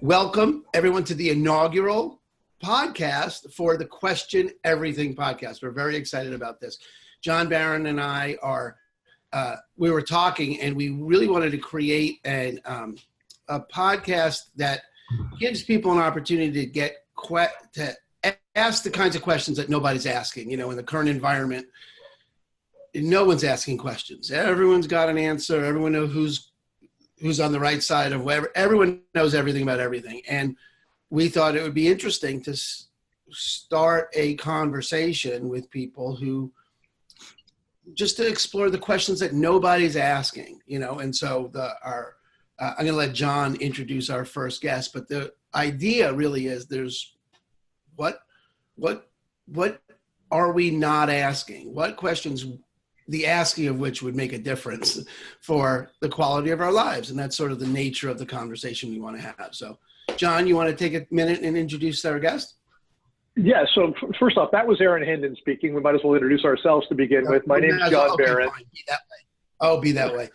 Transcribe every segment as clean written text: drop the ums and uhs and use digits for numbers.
Welcome, everyone, to the inaugural podcast for the Question Everything podcast. We're very excited about this. John Barron and I we were talking, and we really wanted to create a podcast that gives people an opportunity to ask the kinds of questions that nobody's asking. You know, in the current environment, no one's asking questions. Everyone's got an answer. Everyone knows who's on the right side of whatever. Everyone knows everything about everything. And we thought it would be interesting to start a conversation with people who just to explore the questions that nobody's asking, you know. And so I'm going to let John introduce our first guest, but the idea really is what are we not asking? What questions, the asking of which would make a difference for the quality of our lives? And that's sort of the nature of the conversation we want to have. So, John, you want to take a minute and introduce our guest? Yeah, so first off, that was Aaron Hendon speaking. We might as well introduce ourselves to begin with. My name's John Barron. Fine. Be that way. Oh, be that way.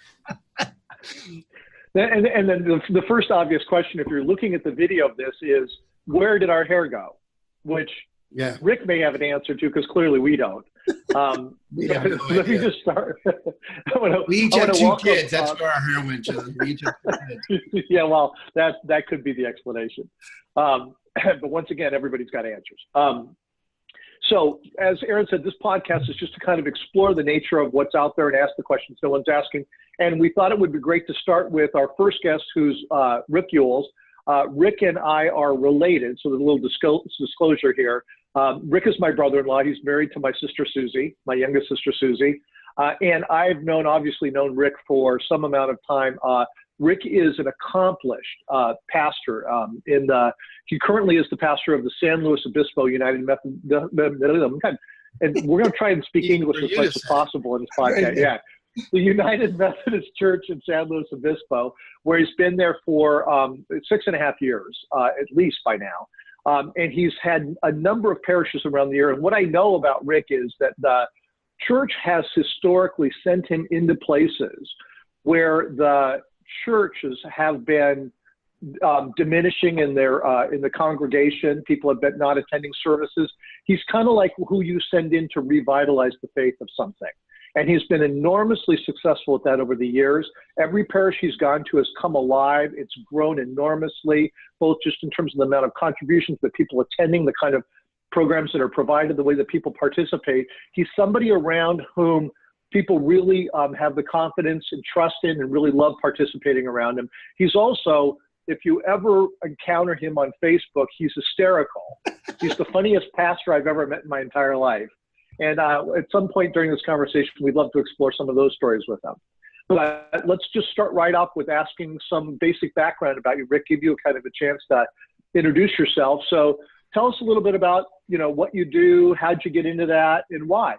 And then the first obvious question, if you're looking at the video of this, is where did our hair go? Which Rick may have an answer to, because clearly we don't. Let me just start. We each have two kids. That's where our hair went, John. Yeah, well, that could be the explanation. But once again, everybody's got answers. So as Aaron said, this podcast is just to kind of explore the nature of what's out there and ask the questions no one's asking. And we thought it would be great to start with our first guest, who's Rick Yules. Rick and I are related, so there's a little disclosure here. Rick is my brother-in-law. He's married to my sister, Susie, my youngest sister, Susie. And I've obviously known Rick for some amount of time. Rick is an accomplished pastor. He currently is the pastor of the San Luis Obispo United Methodist. And we're going to try and speak English as much as possible in this podcast. Yeah. The United Methodist Church in San Luis Obispo, where he's been there for 6.5 years, at least by now. And he's had a number of parishes around the year. And what I know about Rick is that the church has historically sent him into places where the churches have been diminishing in the congregation. People have been not attending services. He's kind of like who you send in to revitalize the faith of something. And he's been enormously successful at that over the years. Every parish he's gone to has come alive. It's grown enormously, both just in terms of the amount of contributions, the people attending, the kind of programs that are provided, the way that people participate. He's somebody around whom people really have the confidence and trust in and really love participating around him. He's also, if you ever encounter him on Facebook, he's hysterical. He's the funniest pastor I've ever met in my entire life. And at some point during this conversation, we'd love to explore some of those stories with him. But let's just start right off with asking some basic background about you. Rick, give you kind of a chance to introduce yourself. So tell us a little bit about, what you do, how'd you get into that, and why?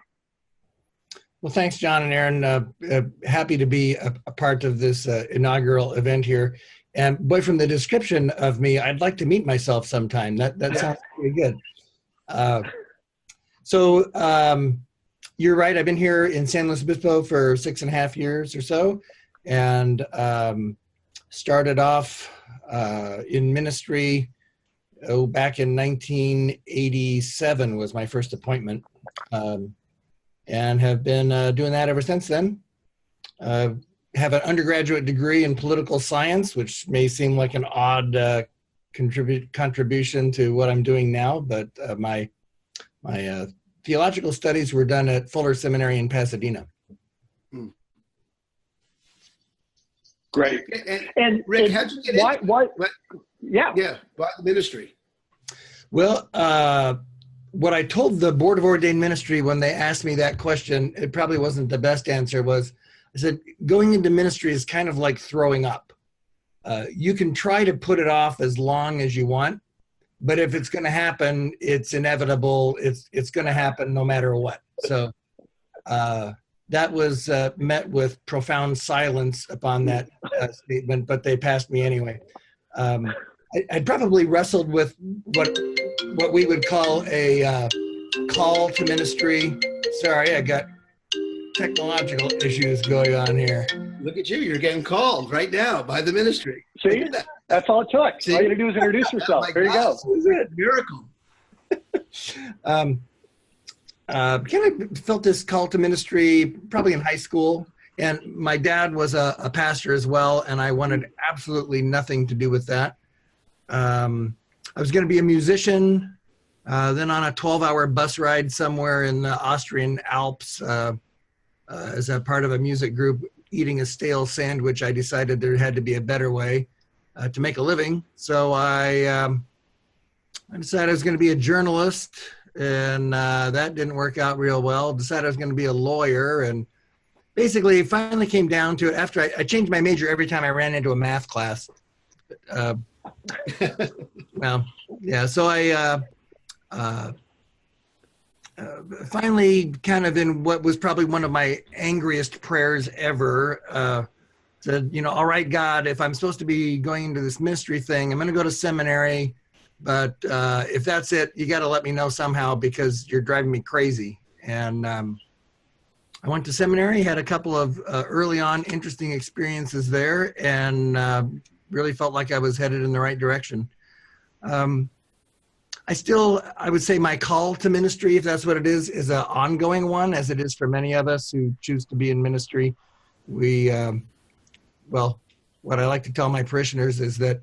Well, thanks, John and Aaron. Happy to be a part of this inaugural event here. And boy, from the description of me, I'd like to meet myself sometime. That sounds pretty good. So you're right. I've been here in San Luis Obispo for 6.5 years or so, and started off in ministry back in 1987 was my first appointment, and have been doing that ever since then. Have an undergraduate degree in political science, which may seem like an odd contribution to what I'm doing now, but my theological studies were done at Fuller Seminary in Pasadena. Great. And Rick, how'd you get into why? Yeah, why the ministry? Well, what I told the Board of Ordained Ministry when they asked me that question, it probably wasn't the best answer, was I said, going into ministry is kind of like throwing up. You can try to put it off as long as you want, but if it's going to happen, it's inevitable. It's going to happen no matter what. So that was met with profound silence upon that statement, but they passed me anyway. I'd probably wrestled with what we would call a call to ministry. Sorry, I got technological issues going on here. Look at you. You're getting called right now by the ministry. See? That's all it took. See? All you had to do is introduce yourself. My There you go. gosh, this is a miracle. Kind of felt this call to ministry probably in high school. And my dad was a pastor as well, and I wanted absolutely nothing to do with that. I was going to be a musician, then on a 12-hour bus ride somewhere in the Austrian Alps as a part of a music group, eating a stale sandwich, I decided there had to be a better way to make a living. So I decided I was going to be a journalist, and that didn't work out real well. Decided I was going to be a lawyer, and basically it finally came down to it after I changed my major every time I ran into a math class. Well, yeah, so I finally, kind of in what was probably one of my angriest prayers ever, said, all right, God, if I'm supposed to be going into this ministry thing, I'm going to go to seminary, but if that's it, you got to let me know somehow because you're driving me crazy. And I went to seminary, had a couple of early on interesting experiences there, and really felt like I was headed in the right direction. I would say my call to ministry, if that's what it is an ongoing one, as it is for many of us who choose to be in ministry. Well, what I like to tell my parishioners is that,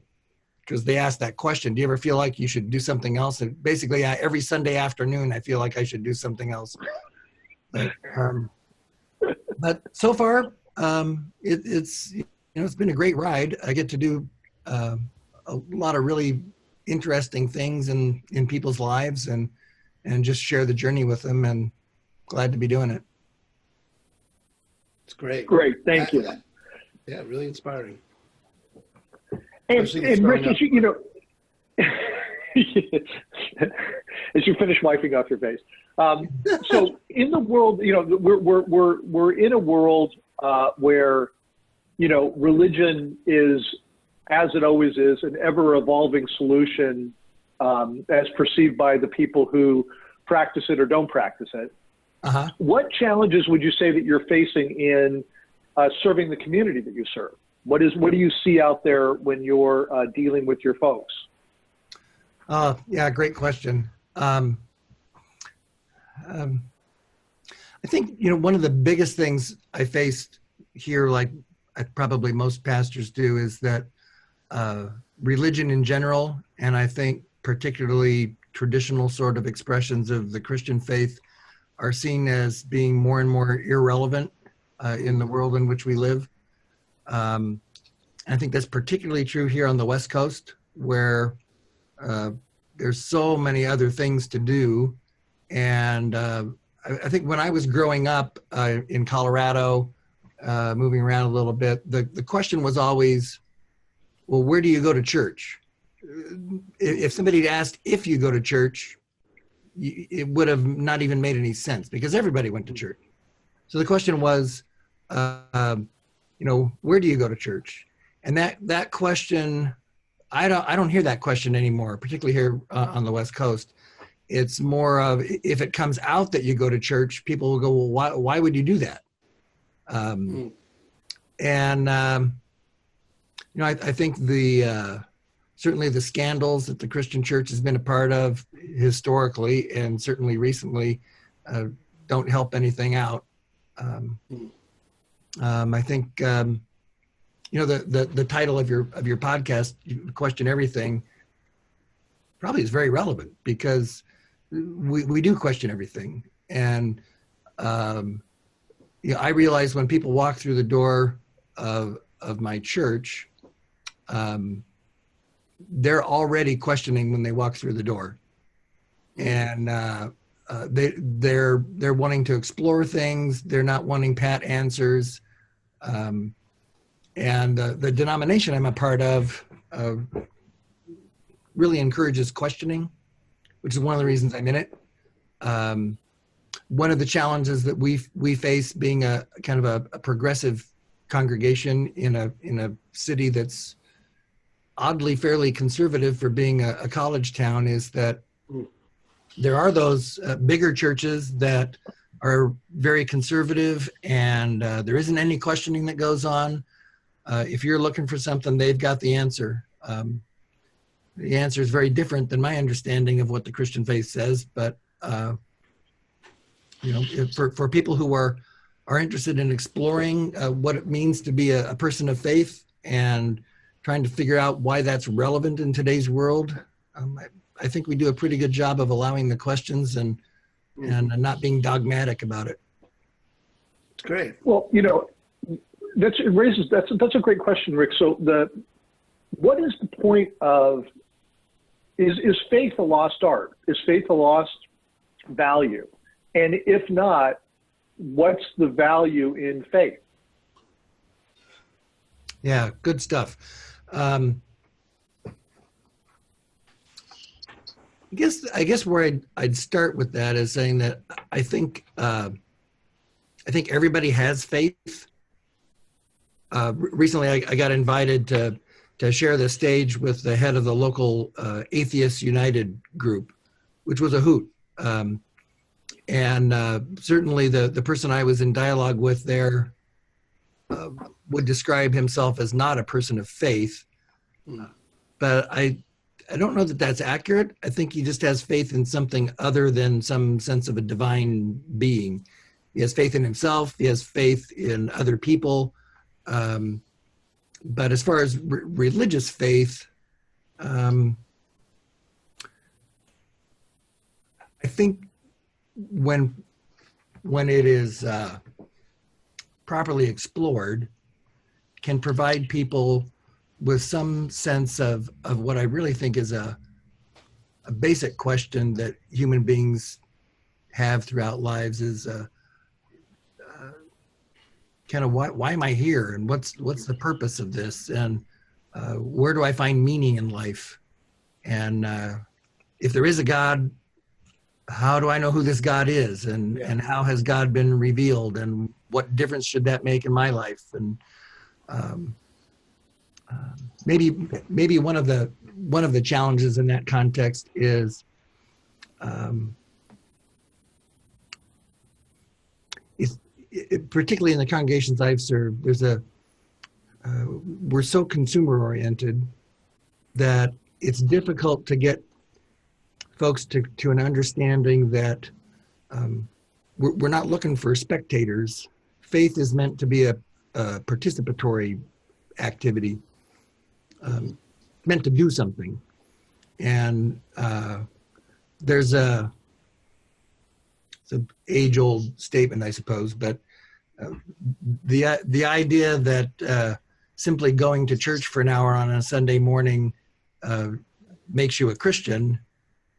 because they ask that question, do you ever feel like you should do something else? And basically, every Sunday afternoon, I feel like I should do something else. But so far, it's been a great ride. I get to do a lot of really interesting things in people's lives and just share the journey with them, and glad to be doing it. It's great. Great. Thank you. Yeah, really inspiring. And Rick, as as you finish wiping off your face. So in the world, we're in a world where, religion is, as it always is, an ever-evolving solution as perceived by the people who practice it or don't practice it. Uh-huh. What challenges would you say that you're facing in serving the community that you serve? What do you see out there when you're dealing with your folks? Yeah, great question. I think, one of the biggest things I faced here, like probably most pastors do, is that religion in general, and I think particularly traditional sort of expressions of the Christian faith, are seen as being more and more irrelevant in the world in which we live. I think that's particularly true here on the West Coast, where there's so many other things to do. And I think when I was growing up in Colorado, moving around a little bit, the question was always, well, where do you go to church? If somebody had asked if you go to church, it would have not even made any sense because everybody went to church. So the question was, where do you go to church? And that question, I don't hear that question anymore, particularly here on the West Coast. It's more of, if it comes out that you go to church, people will go, well, why would you do that? I think certainly the scandals that the Christian church has been a part of historically and certainly recently don't help anything out. I think the title of your podcast, Question Everything, probably is very relevant because we do question everything. And I realize when people walk through the door of my church, they're already questioning when they walk through the door, and they're wanting to explore things. They're not wanting pat answers. And the denomination I'm a part of really encourages questioning, which is one of the reasons I'm in it. One of the challenges that we face being a kind of a progressive congregation in a city that's oddly fairly conservative for being a college town is that there are those bigger churches that are very conservative, and there isn't any questioning that goes on. If you're looking for something, they've got the answer. The answer is very different than my understanding of what the Christian faith says, but for people who are interested in exploring what it means to be a person of faith and trying to figure out why that's relevant in today's world, I think we do a pretty good job of allowing the questions and not being dogmatic about it. It's great. Well, that's a great question, Rick. So what is the point of, is faith a lost art? Is faith a lost value? And if not, what's the value in faith? Yeah, good stuff. I guess where I'd start with that is saying that I think everybody has faith. Recently, I got invited to share the stage with the head of the local Atheists United group, which was a hoot. And certainly the person I was in dialogue with there would describe himself as not a person of faith. But I don't know that that's accurate. I think he just has faith in something other than some sense of a divine being. He has faith in himself. He has faith in other people. But as far as religious faith, I think when it is properly explored, can provide people with some sense of what I really think is a basic question that human beings have throughout lives is kind of why am I here, and what's the purpose of this, and where do I find meaning in life, and if there is a God, how do I know who this God is, and how has God been revealed, and what difference should that make in my life? And maybe one of the challenges in that context is particularly in the congregations I've served, we're so consumer oriented that it's difficult to get folks to an understanding that we're not looking for spectators. Faith is meant to be a participatory activity, meant to do something. And there's it's an age-old statement, I suppose, but the idea that simply going to church for an hour on a Sunday morning makes you a Christian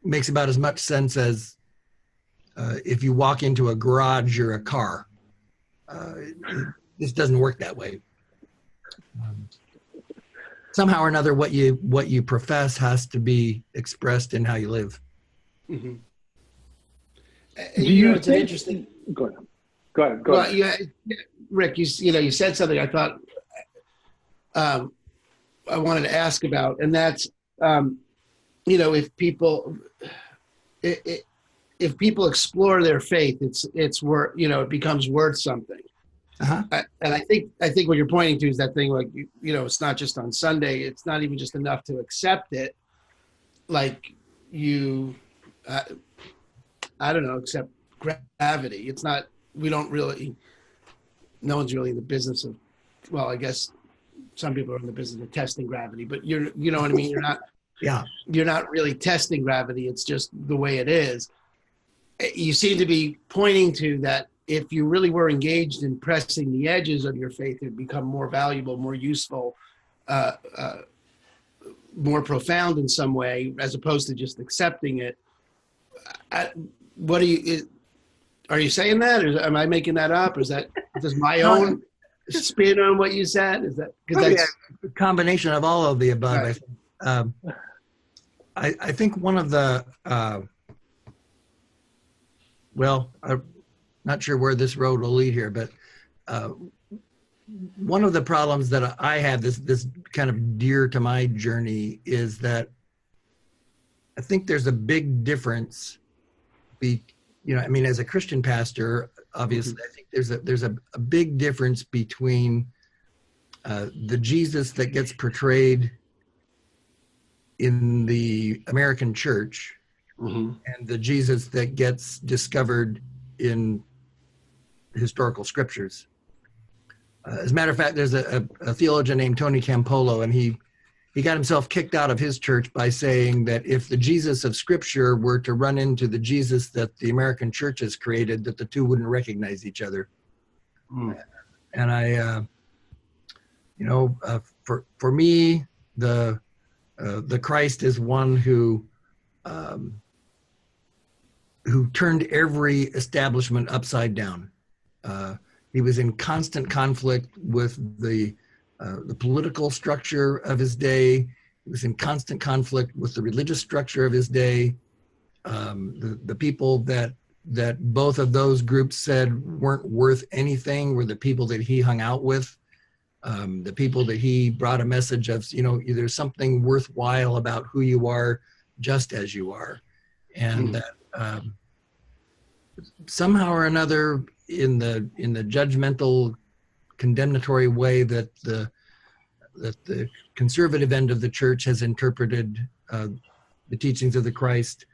makes about as much sense as if you walk into a garage or a car. This doesn't work that way. Somehow or another, what you profess has to be expressed in how you live. Mm-hmm. Do you it's think, interesting. Go ahead. Well, yeah, Rick, you said something I thought I wanted to ask about, and that's if people explore their faith, it's worth, it becomes worth something. Uh-huh. And I think what you're pointing to is that thing, like, it's not just on Sunday. It's not even just enough to accept it. Like I don't know, accept gravity. It's not, no one's really in the business of, well, I guess some people are in the business of testing gravity, but you know what I mean? You're not, you're not really testing gravity. It's just the way it is. You seem to be pointing to that if you really were engaged in pressing the edges of your faith, it'd become more valuable, more useful, more profound in some way, as opposed to just accepting it. Are you saying that, or am I making that up? Or is that just my own spin on what you said? Is that because that's a combination of all of the above? Right. I think one of the I'm not sure where this road will lead here, but one of the problems that I have, this kind of dear to my journey, is that I think there's a big difference. As a Christian pastor, obviously, mm-hmm. I think there's a big difference between the Jesus that gets portrayed in the American church Mm-hmm. and the Jesus that gets discovered in historical scriptures. As a matter of fact, there's a theologian named Tony Campolo, and he got himself kicked out of his church by saying that if the Jesus of Scripture were to run into the Jesus that the American church has created, that the two wouldn't recognize each other. Mm. And I, for me, the Christ is one who turned every establishment upside down. He was in constant conflict with the political structure of his day. He was in constant conflict with the religious structure of his day. The people that both of those groups said weren't worth anything were the people that he hung out with. The people that he brought a message of, there's something worthwhile about who you are just as you are. And that somehow or another, in the judgmental, condemnatory way that the conservative end of the church has interpreted the teachings of the Christ,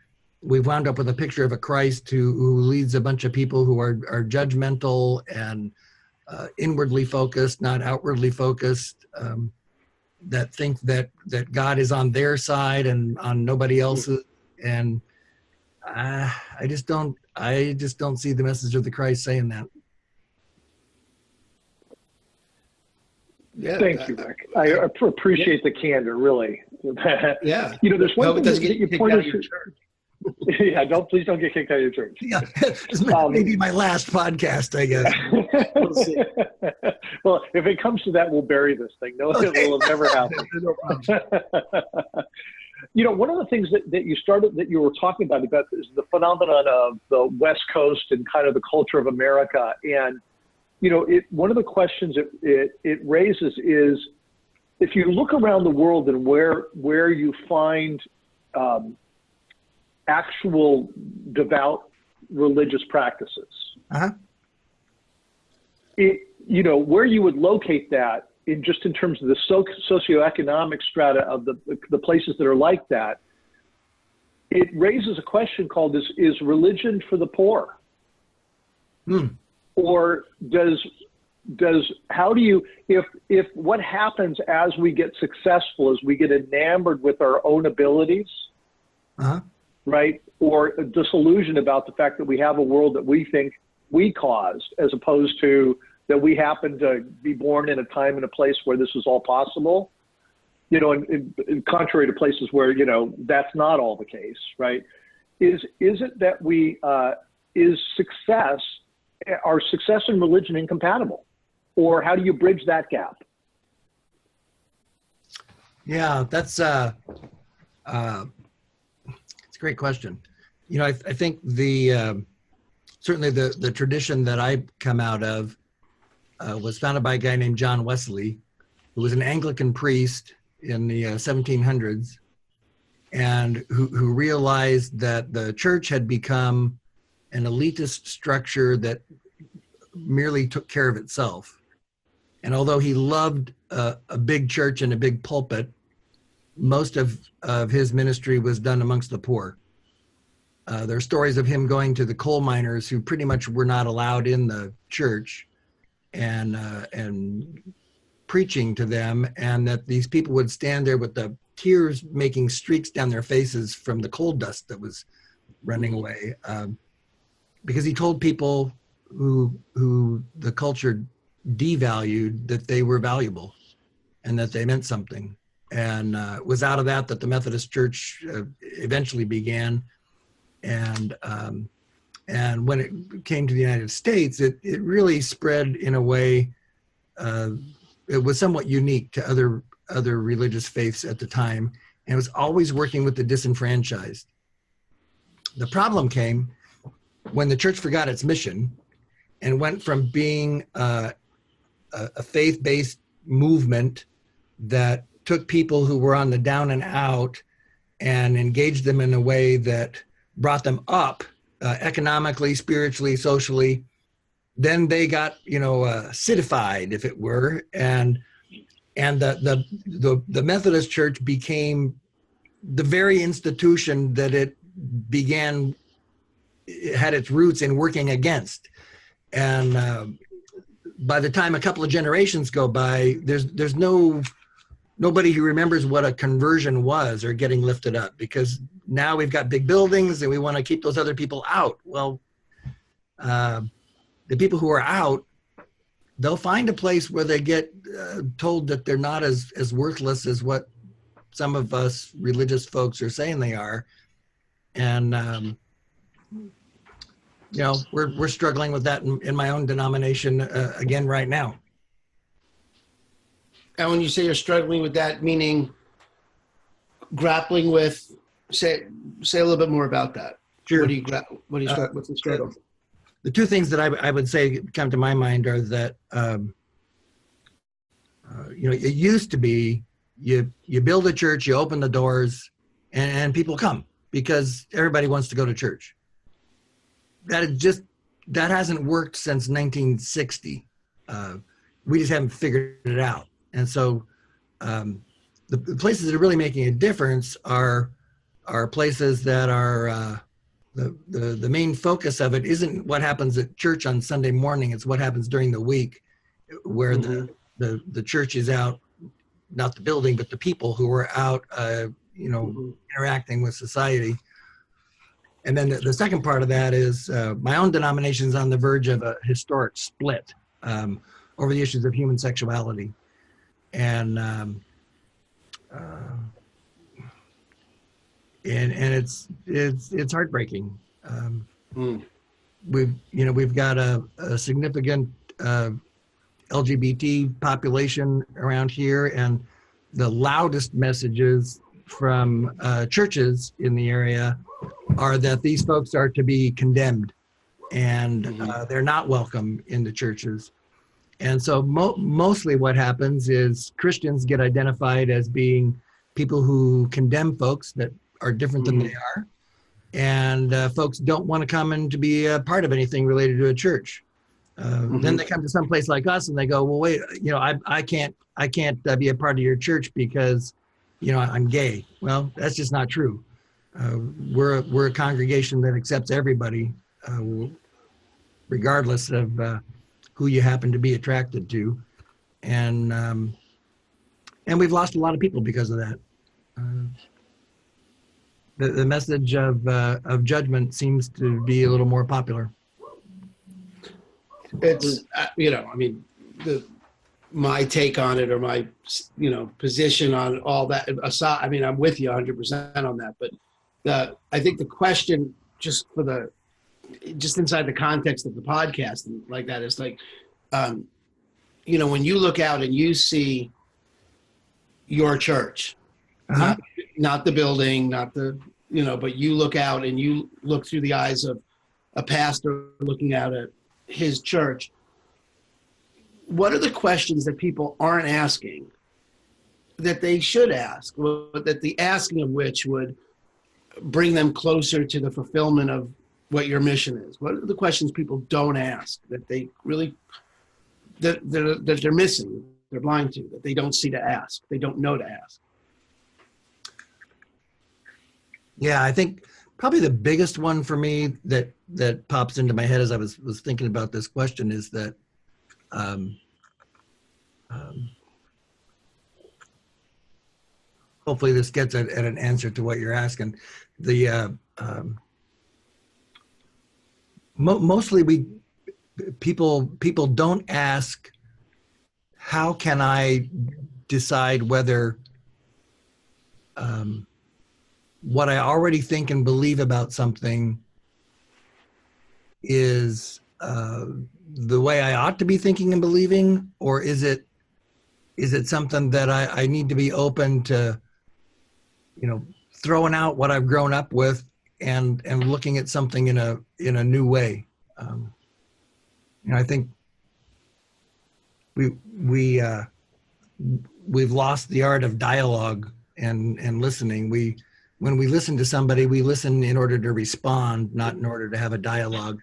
we've wound up with a picture of a Christ who leads a bunch of people who are judgmental and inwardly focused, not outwardly focused, that think that God is on their side and on nobody else's. And I just don't see the message of the Christ saying that. Yeah, thank you, Rick. I appreciate the candor, really. Yeah. There's one thing that you pointed to. Yeah, please don't get kicked out of your church. Yeah, this may be my last podcast, I guess. We'll see. Well, if it comes to that, we'll bury this thing. No, okay. It will never happen. No problem. One of the things that you were talking about is the phenomenon of the West Coast and kind of the culture of America. And, one of the questions it raises is, if you look around the world and where you find actual devout religious practices, where you would locate that in terms of the socioeconomic strata of the places that are like that, it raises a question called, is religion for the poor? Or how do you, if what happens as we get successful is we get enamored with our own abilities, right? Or disillusioned about the fact that we have a world that we think we caused, as opposed to that we happen to be born in a time and a place where this is all possible, and contrary to places where, that's not all the case, right? Is it that are success and religion incompatible? Or how do you bridge that gap? Yeah, that's it's a great question. I think certainly the tradition that I come out of was founded by a guy named John Wesley, who was an Anglican priest in the 1700s, and who realized that the church had become an elitist structure that merely took care of itself. And although he loved a big church and a big pulpit, most of his ministry was done amongst the poor. There are stories of him going to the coal miners who pretty much were not allowed in the church and preaching to them, and that these people would stand there with the tears making streaks down their faces from the coal dust that was running away, because he told people who the culture devalued that they were valuable and that they meant something. And it was out of that the Methodist Church eventually began. And when it came to the United States, it really spread in a way, it was somewhat unique to other religious faiths at the time, and it was always working with the disenfranchised. The problem came when the church forgot its mission and went from being a faith-based movement that took people who were on the down and out and engaged them in a way that brought them up economically, spiritually, socially. Then they got, citified, if it were, and the Methodist Church became the very institution that it began, it had its roots in working against. And by the time a couple of generations go by, there's nobody who remembers what a conversion was or getting lifted up, because now we've got big buildings and we want to keep those other people out. Well, the people who are out, they'll find a place where they get told that they're not as worthless as what some of us religious folks are saying they are. And, you know, we're struggling with that in my own denomination again right now. And when you say you're struggling with that, meaning grappling with, say a little bit more about that. Sure. What's the struggle? The two things that I would say come to my mind are that, you know, it used to be you build a church, you open the doors, and people come because everybody wants to go to church. That hasn't worked since 1960. We just haven't figured it out. And so the places that are really making a difference are places that are the main focus of it isn't what happens at church on Sunday morning. It's what happens during the week, where the church is out, not the building, but the people who are out, you know, interacting with society. And then the second part of that is my own denomination is on the verge of a historic split over the issues of human sexuality. And it's heartbreaking. We've got a significant LGBT population around here, and the loudest messages from churches in the area are that these folks are to be condemned, and they're not welcome in the churches. And so mostly what happens is Christians get identified as being people who condemn folks that are different than they are. And folks don't want to come in to be a part of anything related to a church. Then they come to some place like us and they go, well, wait, you know, I can't be a part of your church because, you know, I'm gay. Well, that's just not true. We're a congregation that accepts everybody, regardless of who you happen to be attracted to, and we've lost a lot of people because of that. The message of judgment seems to be a little more popular. It's you know, I mean, my take on it, or my, you know, position on all that aside, I mean, I'm with you 100% on that, but I think the question, just inside the context of the podcast and like that, is like, you know, when you look out and you see your church, not the building, not the, you know, but you look out and you look through the eyes of a pastor looking out at his church, what are the questions that people aren't asking that they should ask, that the asking of which would bring them closer to the fulfillment of what your mission is? What are the questions people don't ask that they really, that they're missing, they're blind to, that they don't see to ask, they don't know to ask? Yeah, I think probably the biggest one for me that pops into my head as I was thinking about this question is that hopefully this gets at an answer to what you're asking. Mostly people don't ask, how can I decide whether what I already think and believe about something is the way I ought to be thinking and believing, or is it something that I need to be open to, you know, throwing out what I've grown up with and looking at something in a new way. You know, I think we've lost the art of dialogue and listening. When we listen to somebody, we listen in order to respond, not in order to have a dialogue.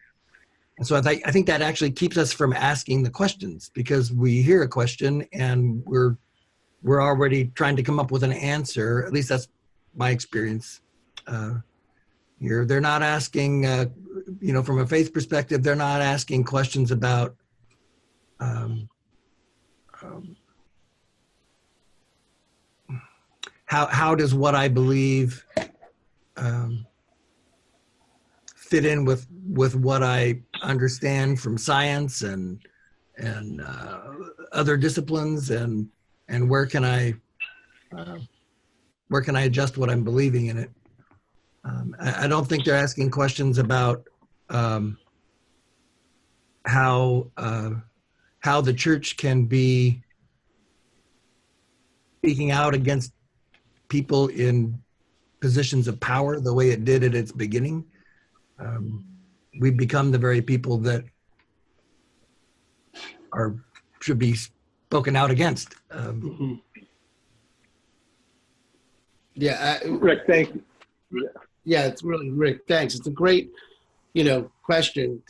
And so I think that actually keeps us from asking the questions, because we hear a question and we're already trying to come up with an answer. At least that's my experience here. They're not asking, from a faith perspective, they're not asking questions about how does what I believe fit in with what I understand from science and other disciplines, and where can I adjust what I'm believing in it. I don't think they're asking questions about how the church can be speaking out against people in positions of power the way it did at its beginning. We've become the very people that should be spoken out against. Yeah, Rick, thank you. Yeah, it's really, Rick, thanks. It's a great, question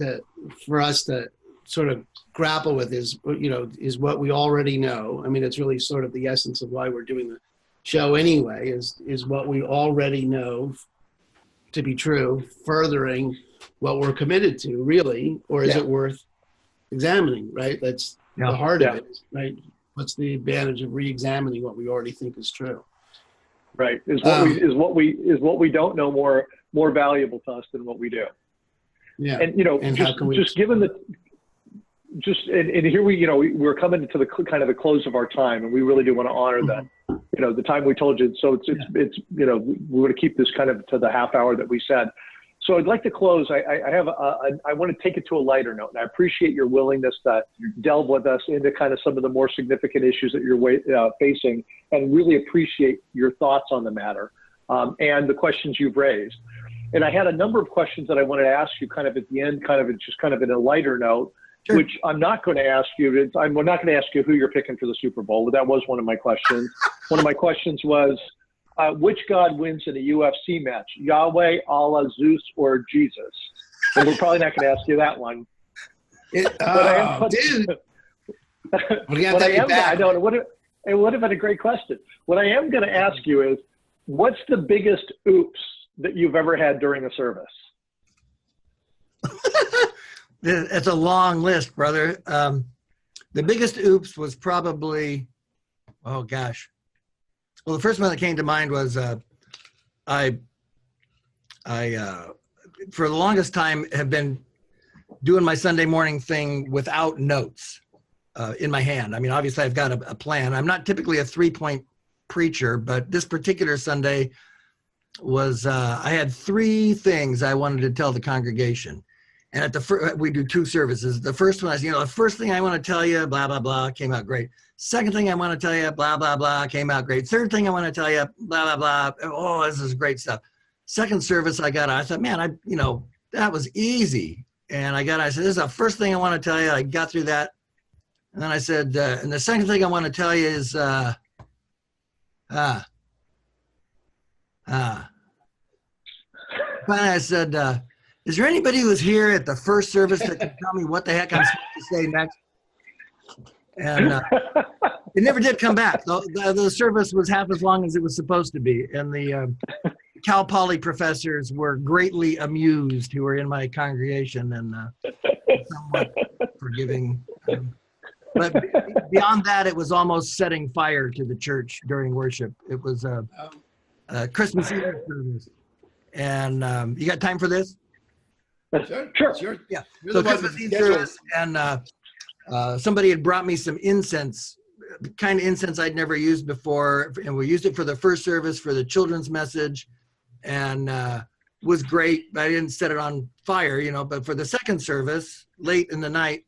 for us to sort of grapple with is what we already know. I mean, it's really sort of the essence of why we're doing the show anyway, is what we already know to be true, furthering what we're committed to, really, or is it worth examining, right? That's the heart of it, right? What's the advantage of re-examining what we already think is true? Right. Is what we don't know more valuable to us than what we do? Yeah. And and here we're coming to the kind of the close of our time, and we really do want to honor that, the time we told you. So it's we want to keep this kind of to the half hour that we said. So I'd like to close. I want to take it to a lighter note, and I appreciate your willingness to delve with us into kind of some of the more significant issues that you're facing, and really appreciate your thoughts on the matter and the questions you've raised. And I had a number of questions that I wanted to ask you kind of at the end, kind of in a lighter note, which I'm not going to ask you. I'm not going to ask you who you're picking for the Super Bowl, but that was one of my questions. One of my questions was, which God wins in a UFC match, Yahweh, Allah, Zeus, or Jesus? And we're probably not going to ask you that one. Dude. It would have been a great question. What I am going to ask you is, what's the biggest oops that you've ever had during a service? It's a long list, brother. The biggest oops was probably, oh gosh. Well, the first one that came to mind was I for the longest time have been doing my Sunday morning thing without notes in my hand. I mean, obviously I've got a plan. I'm not typically a 3-point preacher, but this particular Sunday was I had 3 things I wanted to tell the congregation. And at the first, we do 2 services. The first one is, the first thing I want to tell you, blah, blah, blah, came out great. Second thing I want to tell you, blah, blah, blah, came out great. Third thing I want to tell you, blah, blah, blah. Oh, this is great stuff. Second service I thought, man, that was easy. And I said, this is the first thing I want to tell you. I got through that. And then I said, and the second thing I want to tell you is, Finally I said, is there anybody who was here at the first service that can tell me what the heck I'm supposed to say next? And it never did come back. The service was half as long as it was supposed to be. And the Cal Poly professors were greatly amused who were in my congregation and somewhat forgiving. But beyond that, it was almost setting fire to the church during worship. It was a Christmas Eve service. And you got time for this? Sure. Yeah. So Christmas Eve service, and somebody had brought me some incense, kind of incense I'd never used before, and we used it for the first service for the children's message, and was great. But I didn't set it on fire, But for the second service, late in the night,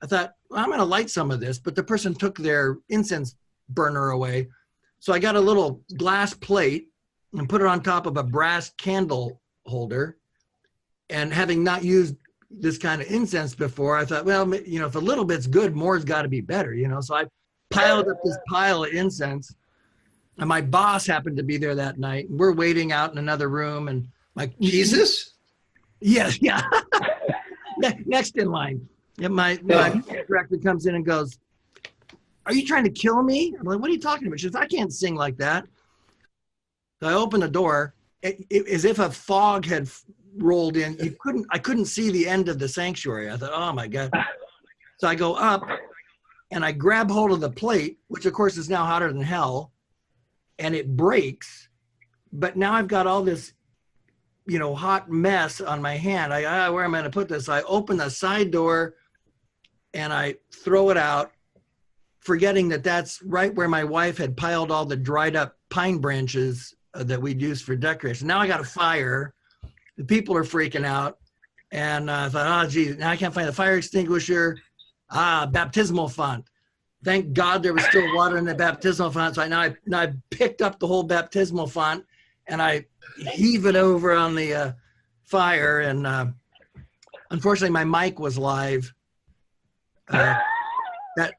I thought, well, I'm going to light some of this. But the person took their incense burner away, so I got a little glass plate and put it on top of a brass candle holder. And having not used this kind of incense before, I thought, well, if a little bit's good, more's got to be better, So I piled up this pile of incense, and my boss happened to be there that night. And we're waiting out in another room, and Jesus? Yes, yeah. Next in line. And my director comes in and goes, "Are you trying to kill me?" I'm like, "What are you talking about?" She says, "I can't sing like that." So I opened the door, as if a fog had rolled in. I couldn't see the end of the sanctuary. I thought, oh my God. So I go up and I grab hold of the plate, which of course is now hotter than hell, and it breaks. But now I've got all this, hot mess on my hand. Where am I going to put this? I open the side door and I throw it out, forgetting that that's right where my wife had piled all the dried up pine branches that we'd use for decoration. Now I got a fire. The people are freaking out. And I thought, oh, geez, now I can't find the fire extinguisher. Baptismal font. Thank God there was still water in the baptismal font. So now I picked up the whole baptismal font and I heave it over on the fire. And unfortunately, my mic was live. That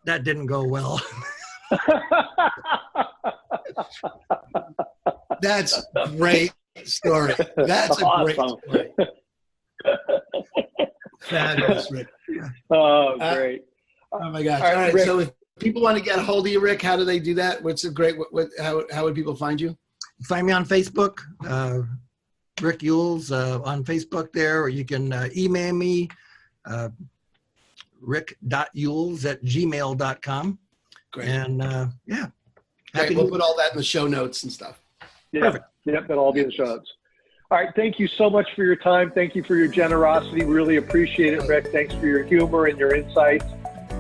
didn't go well. That's a great story. That's a great story. Fabulous, Rick. Oh, great. Oh my gosh. All right. Rick, So if people want to get a hold of you, Rick, how do they do that? What's a great, how would people find you? Find me on Facebook, Rick Yules on Facebook there, or you can email me, rick.yules@gmail.com. Great. And yeah. Great. We'll put all that in the show notes and stuff. Yeah. Perfect. Yep, that'll all be in the show notes. All right, thank you so much for your time. Thank you for your generosity. Really appreciate it, Rick. Thanks for your humor and your insights.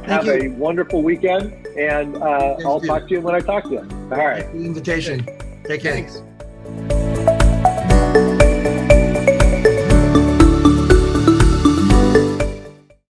Have a wonderful weekend, and I'll talk to you when I talk to you. All right. Thanks for the invitation. Take care. Thanks.